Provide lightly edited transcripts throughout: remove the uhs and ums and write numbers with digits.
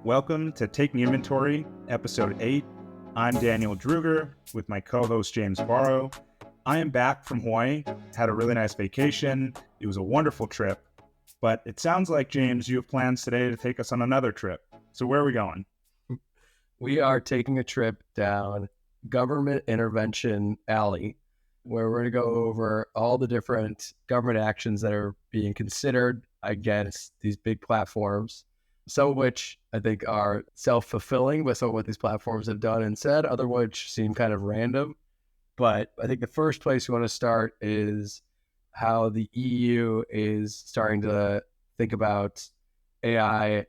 Welcome to Taking Inventory, Episode 8. I'm Daniel Druger with my co-host James Barrow. I am back from Hawaii, had a really nice vacation. It was a wonderful trip, but it sounds like, James, you have plans today to take us on another trip. So where are we going? We are taking a trip down Government Intervention Alley, where we're going to go over all the different government actions that are being considered against these big platforms, some of which I think are self-fulfilling with some of what these platforms have done and said, other which seem kind of random. But I think the first place we want to start is how the EU is starting to think about AI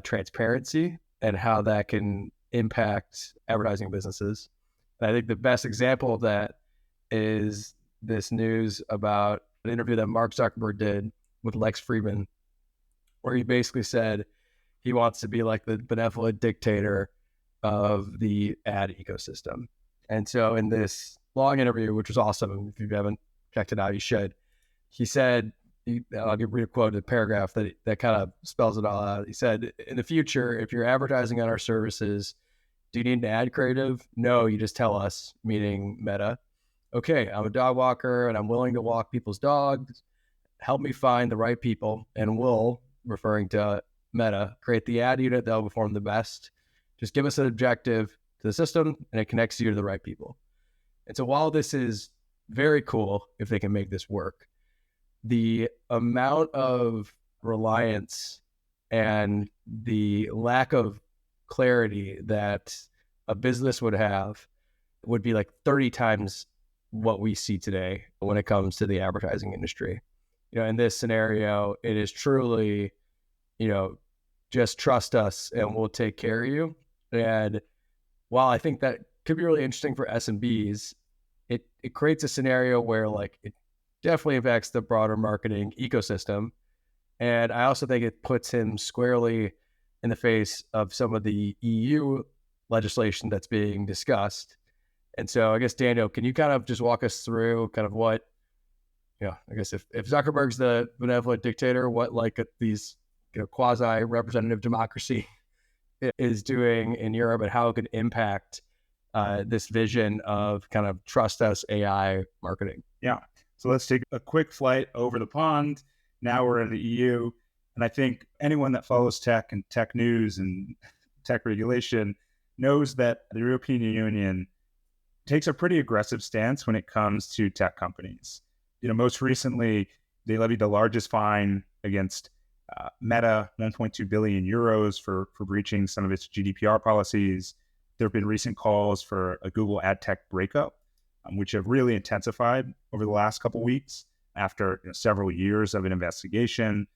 transparency and how that can impact advertising businesses. And I think the best example of that is this news about an interview that Mark Zuckerberg did with Lex Fridman, where he basically said he wants to be like the benevolent dictator of the ad ecosystem. And so in this long interview, which was awesome, if you haven't checked it out, you should, he said, I'll read a quote, a paragraph that kind of spells it all out. He said, in the future, if you're advertising on our services, do you need an ad creative? No, you just tell us, meaning Meta. Okay, I'm a dog walker and I'm willing to walk people's dogs. Help me find the right people, and we'll, referring to Meta, create the ad unit that will perform the best. Just give us an objective to the system and it connects you to the right people. And so while this is very cool, if they can make this work, the amount of reliance and the lack of clarity that a business would have would be like 30 times what we see today when it comes to the advertising industry. In this scenario, it is truly, just trust us and we'll take care of you. And while I think that could be really interesting for SMBs, it creates a scenario where like it definitely impacts the broader marketing ecosystem. And I also think it puts him squarely in the face of some of the EU legislation that's being discussed. And so I guess, Daniel, can you kind of just walk us through kind of what, I guess if Zuckerberg's the benevolent dictator, what like these quasi-representative democracy is doing in Europe and how it could impact this vision of kind of trust us AI marketing. Yeah. So let's take a quick flight over the pond. Now we're in the EU. And I think anyone that follows tech and tech news and tech regulation knows that the European Union takes a pretty aggressive stance when it comes to tech companies. Most recently, they levied the largest fine against Meta, 1.2 billion euros for breaching some of its GDPR policies. There have been recent calls for a Google ad tech breakup, which have really intensified over the last couple of weeks after several years of an investigation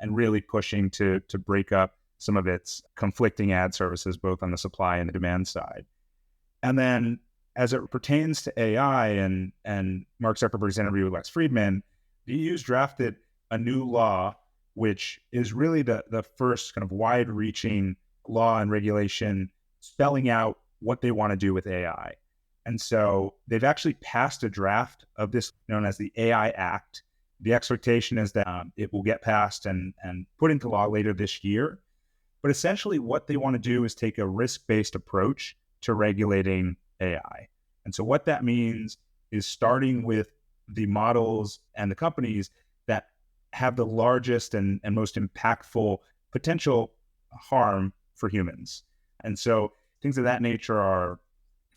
and really pushing to break up some of its conflicting ad services, both on the supply and the demand side. And then as it pertains to AI and Mark Zuckerberg's interview with Lex Fridman, the EU's drafted a new law, which is really the first kind of wide-reaching law and regulation spelling out what they want to do with AI. And so they've actually passed a draft of this known as the AI Act. The expectation is that it will get passed and put into law later this year. But essentially what they want to do is take a risk-based approach to regulating AI. And so what that means is starting with the models and the companies that have the largest and most impactful potential harm for humans. And so things of that nature are,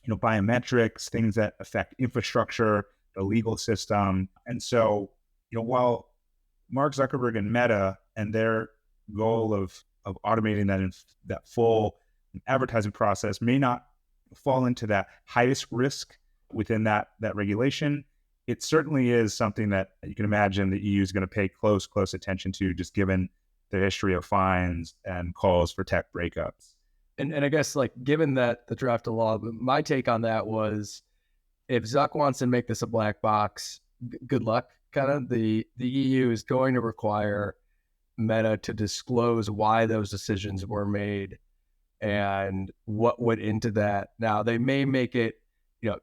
biometrics, things that affect infrastructure, the legal system. And so, while Mark Zuckerberg and Meta and their goal of automating that full advertising process may not fall into that highest risk within that regulation, it certainly is something that you can imagine the EU is going to pay close attention to, just given the history of fines and calls for tech breakups. And I guess, like, given that the draft of law, my take on that was, if Zuck wants to make this a black box, good luck. Kind of the EU is going to require Meta to disclose why those decisions were made and what went into that. Now, they may make it,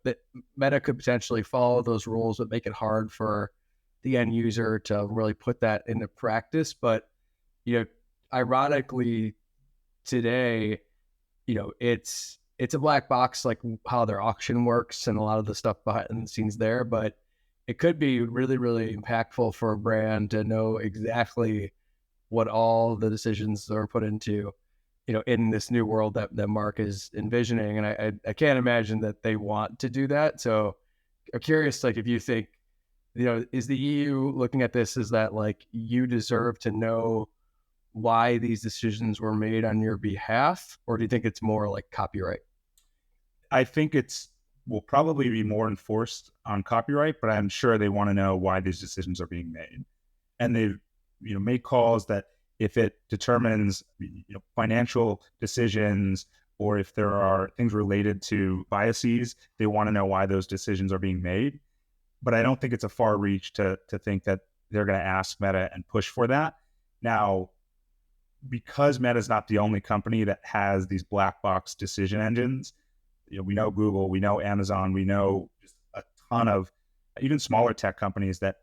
that Meta could potentially follow those rules, but make it hard for the end user to really put that into practice. But, ironically, today, it's a black box, like how their auction works and a lot of the stuff behind the scenes there. But it could be really, really impactful for a brand to know exactly what all the decisions are put into, in this new world that Mark is envisioning. And I can't imagine that they want to do that. So I'm curious, like, if you think, is the EU looking at this as that, like, you deserve to know why these decisions were made on your behalf, or do you think it's more like copyright? I think will probably be more enforced on copyright, but I'm sure they want to know why these decisions are being made. And they've made calls that if it determines financial decisions, or if there are things related to biases, they want to know why those decisions are being made. But I don't think it's a far reach to think that they're going to ask Meta and push for that. Now, because Meta is not the only company that has these black box decision engines, we know Google, we know Amazon, we know just a ton of even smaller tech companies that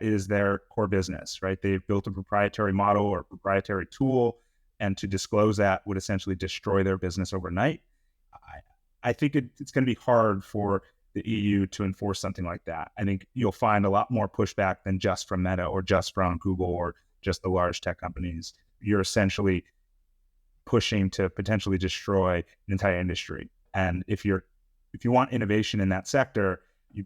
is their core business, right? They've built a proprietary model or proprietary tool, and to disclose that would essentially destroy their business overnight. I think it's going to be hard for the EU to enforce something like that. I think you'll find a lot more pushback than just from Meta or just from Google or just the large tech companies. You're essentially pushing to potentially destroy an entire industry. And if you want innovation in that sector, you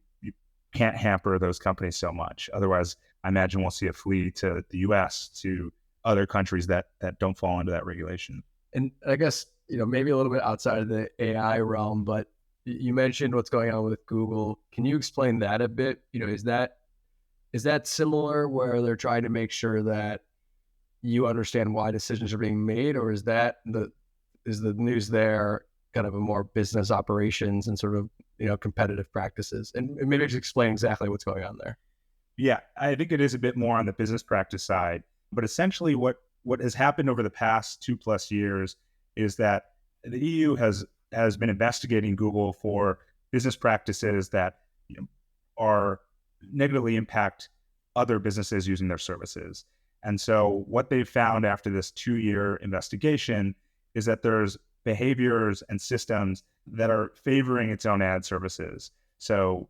can't hamper those companies so much. Otherwise, I imagine we'll see a flee to the US, to other countries that don't fall into that regulation. And I guess, maybe a little bit outside of the AI realm, but you mentioned what's going on with Google. Can you explain that a bit? Is that similar, where they're trying to make sure that you understand why decisions are being made, or is the news there kind of a more business operations and sort of, competitive practices? And maybe just explain exactly what's going on there. Yeah, I think it is a bit more on the business practice side, but essentially what has happened over the past 2+ years is that the EU has been investigating Google for business practices that are negatively impact other businesses using their services. And so what they've found after this 2-year investigation is that there's behaviors and systems that are favoring its own ad services. So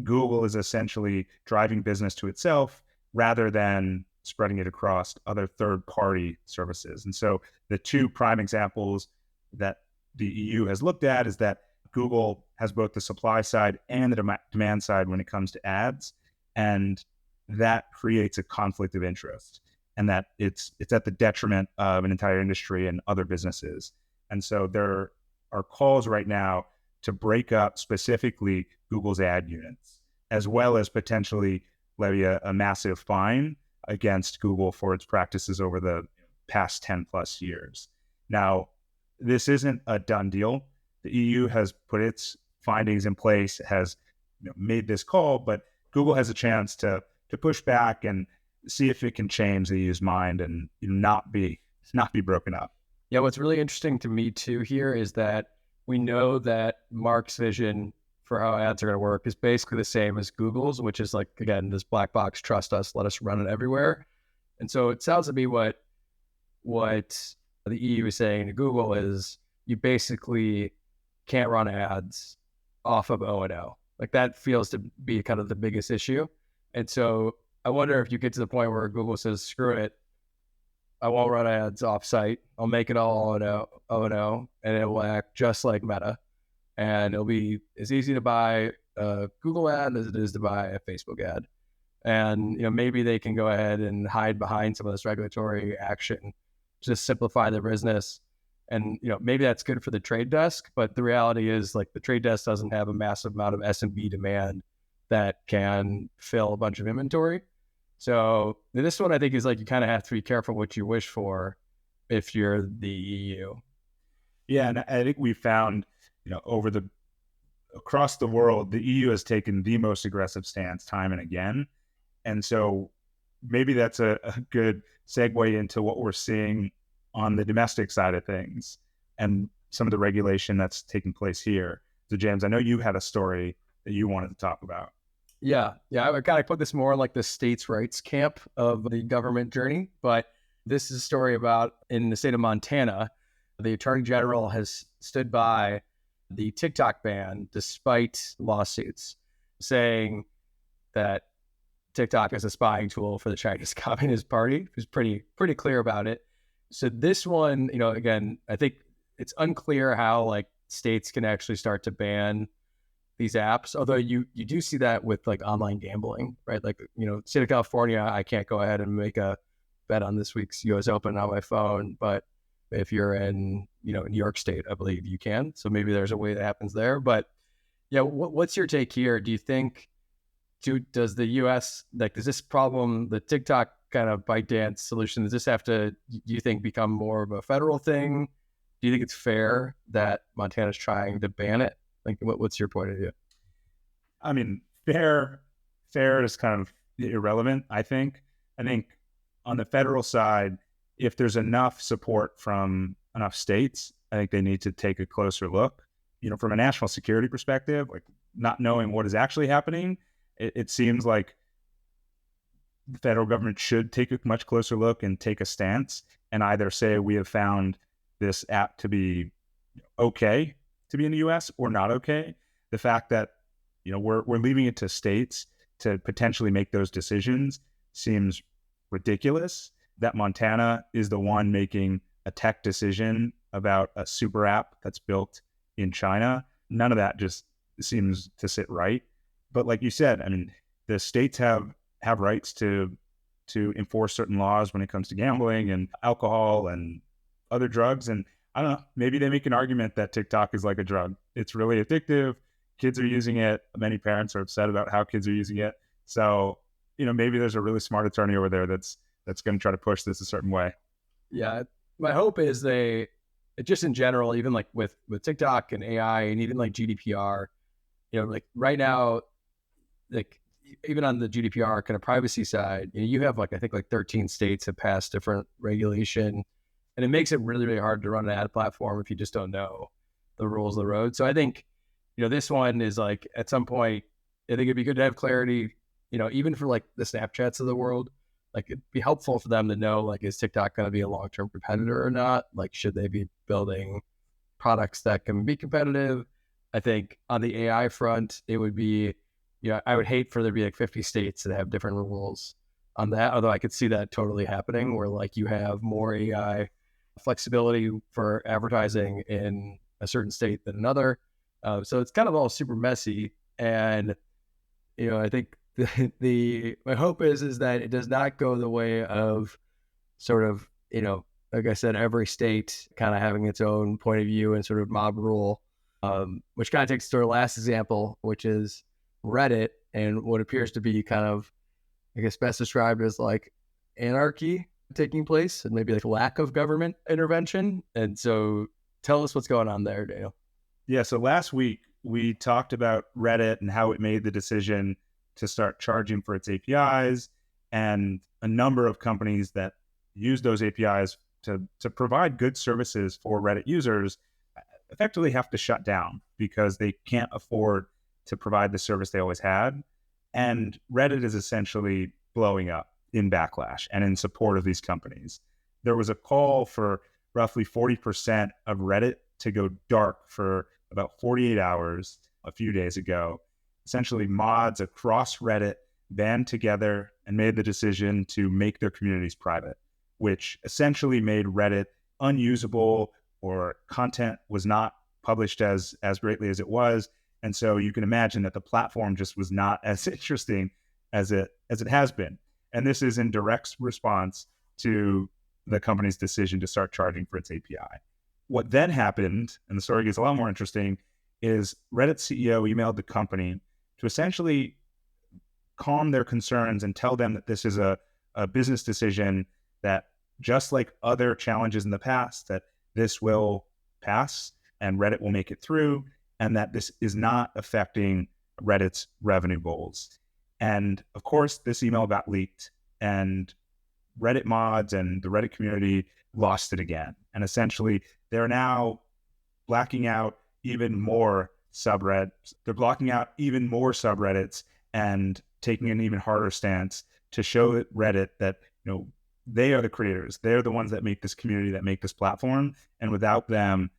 Google is essentially driving business to itself rather than spreading it across other third-party services. And so the two prime examples that the EU has looked at is that Google has both the supply side and the demand side when it comes to ads, and that creates a conflict of interest, and that it's at the detriment of an entire industry and other businesses. And so there are calls right now to break up specifically Google's ad units, as well as potentially levy a massive fine against Google for its practices over the past 10+ years. Now, this isn't a done deal. The EU has put its findings in place, has made this call, but Google has a chance to push back and see if it can change the EU's mind and not be broken up. Yeah, what's really interesting to me too here is that we know that Mark's vision for how ads are going to work is basically the same as Google's, which is like, again, this black box, trust us, let us run it everywhere. And so it sounds to me what the EU is saying to Google is you basically can't run ads off of O&O. Like, that feels to be kind of the biggest issue. And so I wonder if you get to the point where Google says, screw it, I won't run ads off-site. I'll make it all O&O, and it will act just like Meta. And it'll be as easy to buy a Google ad as it is to buy a Facebook ad. And maybe they can go ahead and hide behind some of this regulatory action, just simplify their business. And maybe that's good for the trade desk, but the reality is, like, the trade desk doesn't have a massive amount of SMB demand that can fill a bunch of inventory. So this one, I think, is like, you kind of have to be careful what you wish for if you're the EU. Yeah, and I think we found, across the world, the EU has taken the most aggressive stance time and again. And so maybe that's a good segue into what we're seeing on the domestic side of things and some of the regulation that's taking place here. So James, I know you had a story that you wanted to talk about. Yeah. I kind of put this more in like the states' rights camp of the government journey, but this is a story about in the state of Montana. The Attorney General has stood by the TikTok ban despite lawsuits, saying that TikTok is a spying tool for the Chinese Communist Party. Who's pretty clear about it. So this one, again, I think it's unclear how like states can actually start to ban these apps. Although you do see that with like online gambling, right? Like, state of California, I can't go ahead and make a bet on this week's US Open on my phone, but if you're in, New York State, I believe you can. So maybe there's a way that happens there. But yeah, what's your take here? Do you think, does the US, like, does this problem, the TikTok kind of ByteDance solution, does this have to, do you think, become more of a federal thing? Do you think it's fair that Montana's trying to ban it? Like, what's your point of view? I mean, fair is kind of irrelevant, I think. I think on the federal side, if there's enough support from enough states, I think they need to take a closer look. From a national security perspective, like not knowing what is actually happening, it seems like the federal government should take a much closer look and take a stance and either say we have found this app to be okay to be in the US or not okay. The fact that, we're leaving it to states to potentially make those decisions seems ridiculous. That Montana is the one making a tech decision about a super app that's built in China. None of that just seems to sit right. But like you said, I mean, the states have rights to enforce certain laws when it comes to gambling and alcohol and other drugs. And I don't know, maybe they make an argument that TikTok is like a drug. It's really addictive. Kids are using it. Many parents are upset about how kids are using it. So, maybe there's a really smart attorney over there that's going to try to push this a certain way. Yeah. My hope is they, just in general, even like with TikTok and AI and even like GDPR, like right now, like even on the GDPR kind of privacy side, you have like, I think like 13 states have passed different regulation, and it makes it really, really hard to run an ad platform if you just don't know the rules of the road. So I think, this one is like, at some point, I think it'd be good to have clarity, even for like the Snapchats of the world. Like, it'd be helpful for them to know, like, is TikTok going to be a long-term competitor or not? Like, should they be building products that can be competitive? I think on the AI front, it would be, I would hate for there to be like 50 states that have different rules on that. Although I could see that totally happening where like you have more AI flexibility for advertising in a certain state than another. So it's kind of all super messy. And, I think my hope is that it does not go the way of sort of, like I said, every state kind of having its own point of view and sort of mob rule, which kind of takes to our last example, which is Reddit and what appears to be kind of, I guess, best described as like anarchy taking place and maybe like lack of government intervention. And so tell us what's going on there, Daniel. Yeah. So last week we talked about Reddit and how it made the decision to start charging for its APIs, and a number of companies that use those APIs to provide good services for Reddit users effectively have to shut down because they can't afford to provide the service they always had. And Reddit is essentially blowing up in backlash and in support of these companies. There was a call for roughly 40% of Reddit to go dark for about 48 hours a few days ago. Essentially, mods across Reddit band together and made the decision to make their communities private, which essentially made Reddit unusable, or content was not published as greatly as it was. And so you can imagine that the platform just was not as interesting as it has been. And this is in direct response to the company's decision to start charging for its API. What then happened, and the story gets a lot more interesting, is Reddit's CEO emailed the company to essentially calm their concerns and tell them that this is a business decision, that just like other challenges in the past, that this will pass and Reddit will make it through, and that this is not affecting Reddit's revenue goals. And of course, this email got leaked, and Reddit mods and the Reddit community lost it again. And essentially, they're now blacking out even more subreddits. They're blocking out even more subreddits and taking an even harder stance to show Reddit that, they are the creators. They're the ones that make this community, that make this platform. And without them,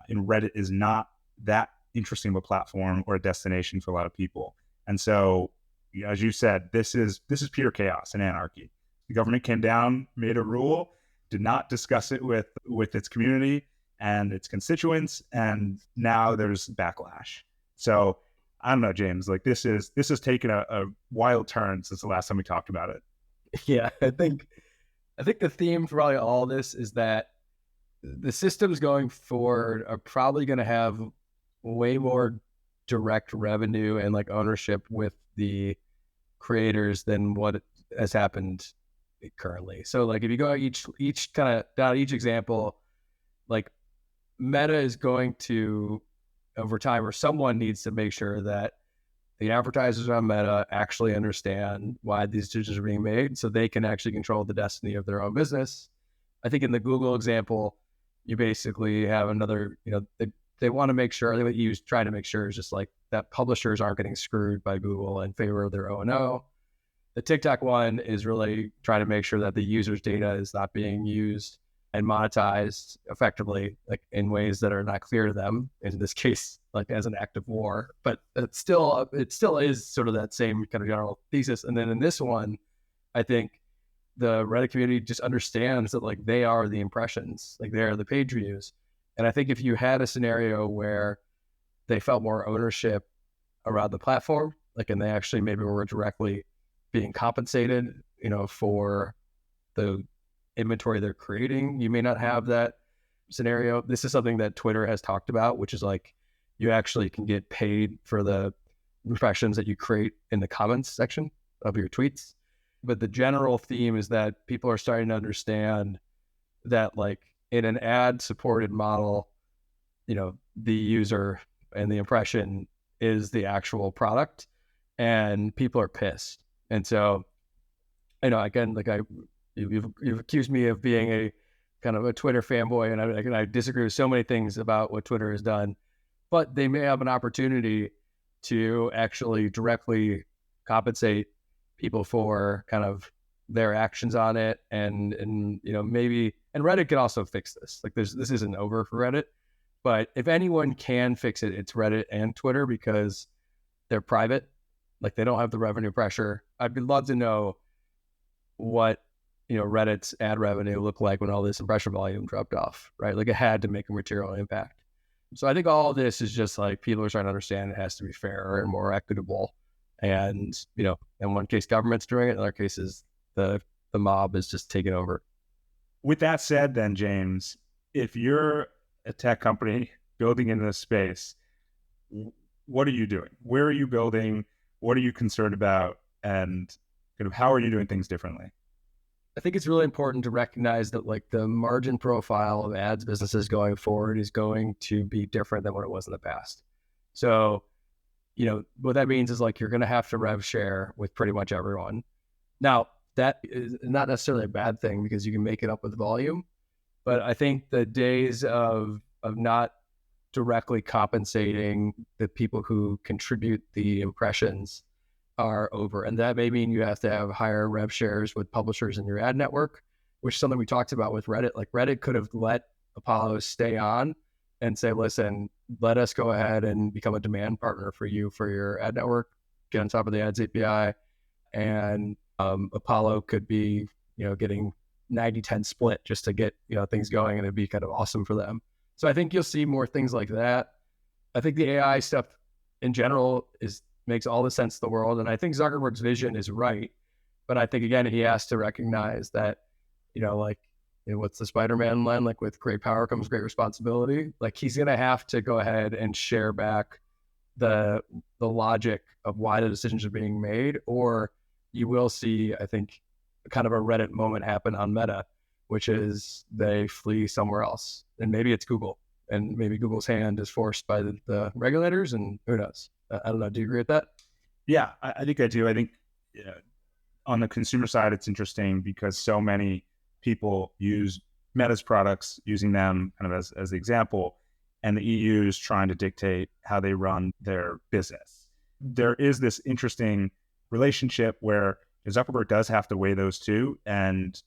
Reddit is not that interesting of a platform or a destination for a lot of people. And so, as you said, this is pure chaos and anarchy. The government came down, made a rule, did not discuss it with its community and its constituents, and now there's backlash. So I don't know, James, like this has taken a wild turn since the last time we talked about it. Yeah, I think the theme for probably all this is that the systems going forward are probably going to have way more direct revenue and like ownership with the creators than what has happened currently. So like if you go each kind of down each example, like Meta is going to over time, or someone needs to make sure that the advertisers on Meta actually understand why these decisions are being made so they can actually control the destiny of their own business. I think in the Google example, you basically have another, they want to make sure, I think what you trying to make sure is just like that publishers aren't getting screwed by Google in favor of their O&O. The TikTok one is really trying to make sure that the user's data is not being used and monetized effectively, like in ways that are not clear to them. In this case, like as an act of war, but it still is sort of that same kind of general thesis. And then in this one, I think the Reddit community just understands that like they are the impressions, like they are the page views. And I think if you had a scenario where they felt more ownership around the platform, like, and they actually maybe were directly being compensated, for the inventory they're creating, you may not have that scenario. This is something that Twitter has talked about, which is like you actually can get paid for the impressions that you create in the comments section of your tweets. But the general theme is that people are starting to understand that like in an ad supported model, the user and the impression is the actual product, and people are pissed. And so, again, like you've accused me of being a kind of a Twitter fanboy, and I disagree with so many things about what Twitter has done, but they may have an opportunity to actually directly compensate people for kind of their actions on it. And maybe, and Reddit can also fix this. Like this isn't over for Reddit, but if anyone can fix it, it's Reddit and Twitter because they're private. Like they don't have the revenue pressure. I'd love to know what, Reddit's ad revenue looked like when all this impression volume dropped off, right? Like it had to make a material impact. So I think all of this is just like people are trying to understand it has to be fairer and more equitable. And, in one case, government's doing it. In other cases, the mob is just taking over. With that said, then, James, if you're a tech company building in this space, what are you doing? Where are you building? What are you concerned about? And kind of how are you doing things differently? I think it's really important to recognize that like the margin profile of ads businesses going forward is going to be different than what it was in the past. So, what that means is like you're going to have to rev share with pretty much everyone. Now, that is not necessarily a bad thing because you can make it up with volume. But I think the days of not directly compensating the people who contribute the impressions are over. And that may mean you have to have higher rev shares with publishers in your ad network, which is something we talked about with Reddit. Like Reddit could have let Apollo stay on and say, listen, let us go ahead and become a demand partner for you for your ad network, get on top of the ads API. And Apollo could be, getting 90-10 split just to get, things going, and it'd be kind of awesome for them. So I think you'll see more things like that. I think the AI stuff in general makes all the sense in the world. And I think Zuckerberg's vision is right. But I think, again, he has to recognize that, what's the Spider-Man line? Like with great power comes great responsibility. Like he's going to have to go ahead and share back the logic of why the decisions are being made, or you will see, I think, kind of a Reddit moment happen on Meta, which is they flee somewhere else. And maybe it's Google, and maybe Google's hand is forced by the regulators, and who knows? I don't know. Do you agree with that? Yeah, I think I do. I think on the consumer side, it's interesting because so many people use Meta's products, using them kind of as the example, and the EU is trying to dictate how they run their business. There is this interesting relationship where Zuckerberg does have to weigh those two, and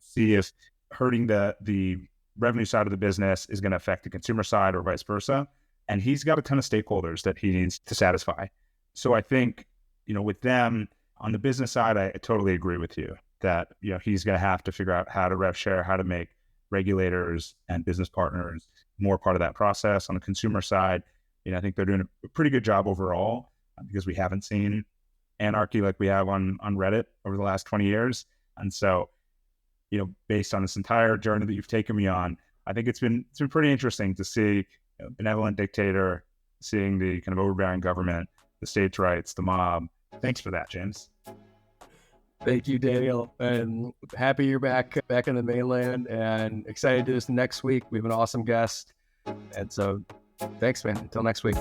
see if hurting the revenue side of the business is going to affect the consumer side or vice versa. And he's got a ton of stakeholders that he needs to satisfy. So I think, with them on the business side, I totally agree with you that, he's going to have to figure out how to rev share, how to make regulators and business partners more part of that process. On the consumer side, I think they're doing a pretty good job overall because we haven't seen anarchy like we have on Reddit over the last 20 years. And so, based on this entire journey that you've taken me on, I think it's been pretty interesting to see benevolent dictator, seeing the kind of overbearing government, the states' rights, the mob. Thanks for that, James. Thank you, Daniel. And happy you're back in the mainland, and excited to do this next week. We have an awesome guest. And so thanks, man. Until next week.